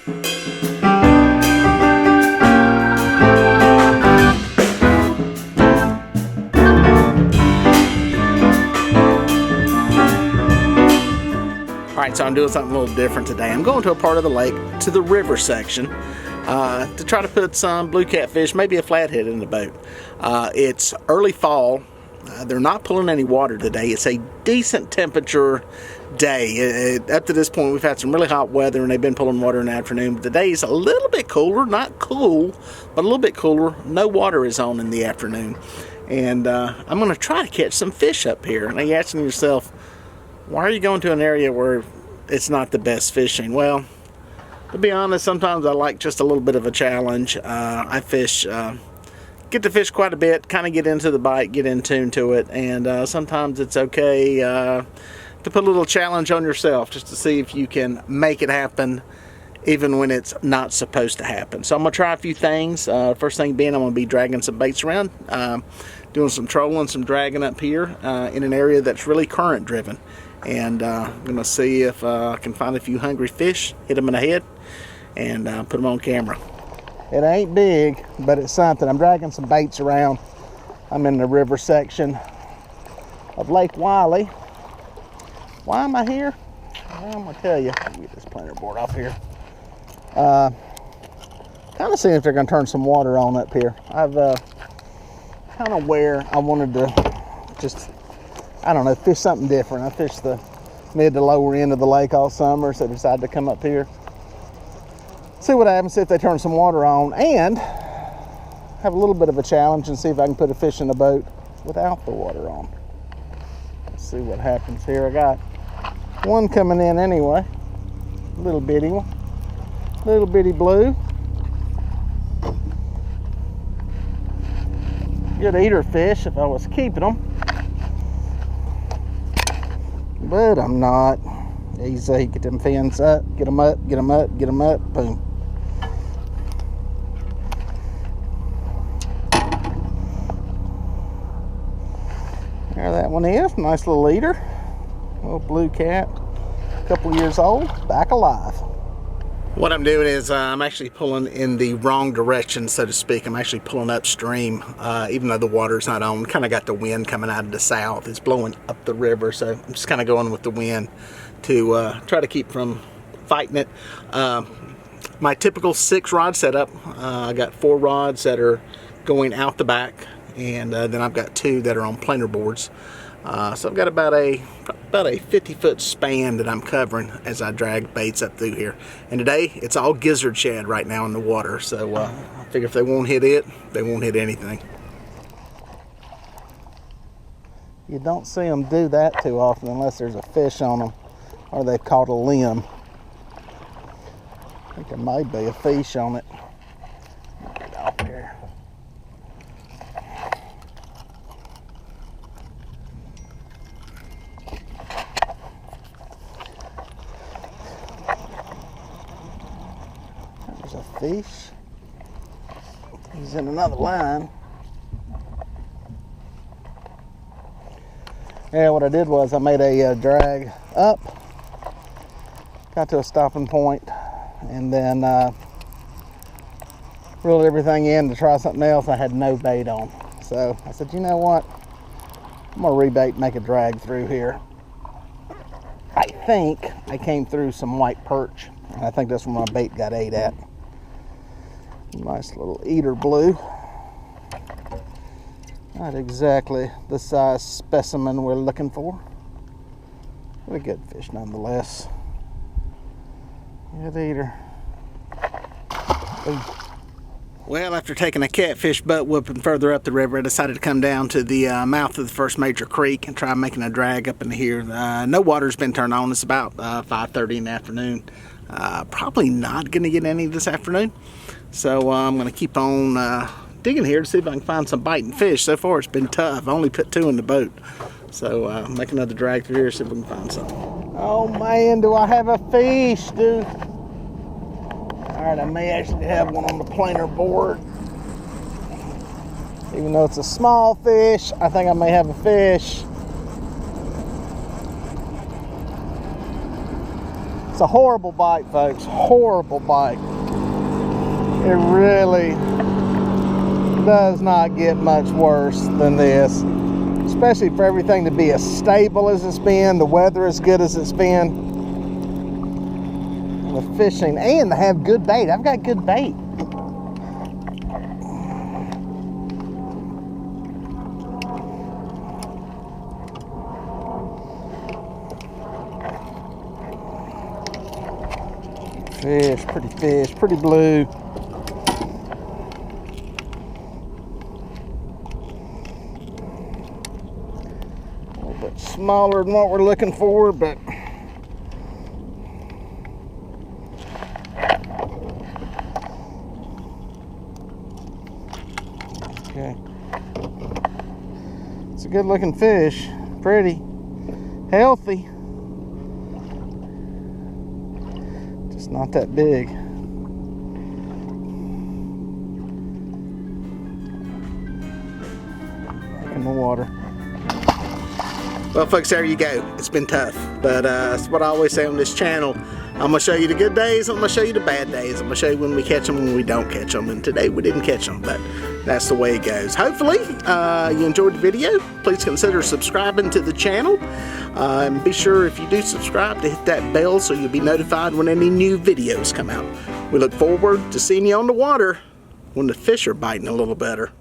Alright, so I'm doing something a little different today. I'm going to a part of the lake, to the river section, to try to put some blue catfish, maybe a flathead in the boat. It's early fall. They're not pulling any water today. It's a decent temperature day. Up to this point, we've had some really hot weather and they've been pulling water in the afternoon. But the day is a little bit cooler, not cool, but a little bit cooler. No water is on in the afternoon. And I'm going to try to catch some fish up here. And you're asking yourself, why are you going to an area where it's not the best fishing? Well, to be honest, sometimes I like just a little bit of a challenge. I fish, get to fish quite a bit, kind of get into the bite, get in tune to it, and sometimes it's okay to put a little challenge on yourself just to see if you can make it happen even when it's not supposed to happen. So I'm going to try a few things. First thing being, I'm going to be dragging some baits around, doing some trolling, some dragging up here in an area that's really current driven. And I'm going to see if I can find a few hungry fish, hit them in the head, and put them on camera. It ain't big, but it's something. I'm dragging some baits around. I'm in the river section of Lake Wiley. Why am I here? Well, I'm going to tell you. Let me get this planer board off here. Kind of seeing if they're going to turn some water on up here. I've kind of where I wanted to just, I don't know, fish something different. I fished the mid to lower end of the lake all summer, so I decided to come up here, see what happens, see if they turn some water on, and have a little bit of a challenge and see if I can put a fish in the boat without the water on. Let's see what happens here. I got one coming in anyway, little bitty one, little bitty blue. Good eater fish if I was keeping them, but I'm not. Easy, get them fins up, get them up, get them up, get them up, boom. There that one is, nice little eater, little blue cat, a couple years old, back alive. What I'm doing is I'm actually pulling in the wrong direction, so to speak. I'm actually pulling upstream, even though the water's not on. Kind of got the wind coming out of the south. It's blowing up the river, so I'm just kind of going with the wind to try to keep from fighting it. My typical 6-rod setup. I got 4 rods that are going out the back, and then I've got 2 that are on planer boards. So I've got about a 50-foot span that I'm covering as I drag baits up through here. And today, it's all gizzard shad right now in the water. So I figure if they won't hit it, they won't hit anything. You don't see them do that too often unless there's a fish on them or they've caught a limb. I think there might be a fish on it. Get off there. There's a fish. He's in another line. Yeah, what I did was I made a drag up, got to a stopping point, and then reeled everything in to try something else. I had no bait on. So I said, you know what? I'm gonna rebait, make a drag through here. I think I came through some white perch. I think that's where my bait got ate at. Nice little eater blue. Not exactly the size specimen we're looking for, but a good fish nonetheless. Good eater. Ooh. Well, after taking a catfish butt whooping further up the river, I decided to come down to the mouth of the first major creek and try making a drag up in here. No water's been turned on. It's about 5:30 in the afternoon. Probably not going to get any this afternoon, so I'm going to keep on digging here to see if I can find some biting fish. So far it's been tough. I only put 2 in the boat, so make another drag through here, see if we can find something. Oh man, do I have a fish, dude. Alright, I may actually have one on the planer board. Even though it's a small fish, I think I may have a fish. It's a horrible bite, folks. Horrible bite. It really does not get much worse than this. Especially for everything to be as stable as it's been, the weather as good as it's been. The fishing, and to have good bait. I've got good bait. Fish, pretty blue. A little bit smaller than what we're looking for, but okay. It's a good looking fish, pretty, healthy. Just not that big. Back in the water. Well, folks, there you go. It's been tough, but that's what I always say on this channel. I'm gonna show you the good days, I'm gonna show you the bad days, I'm gonna show you when we catch them, when we don't catch them, and today we didn't catch them, but that's the way it goes. Hopefully you enjoyed the video. Please consider subscribing to the channel, and be sure, if you do subscribe, to hit that bell so you'll be notified when any new videos come out. We look forward to seeing you on the water when the fish are biting a little better.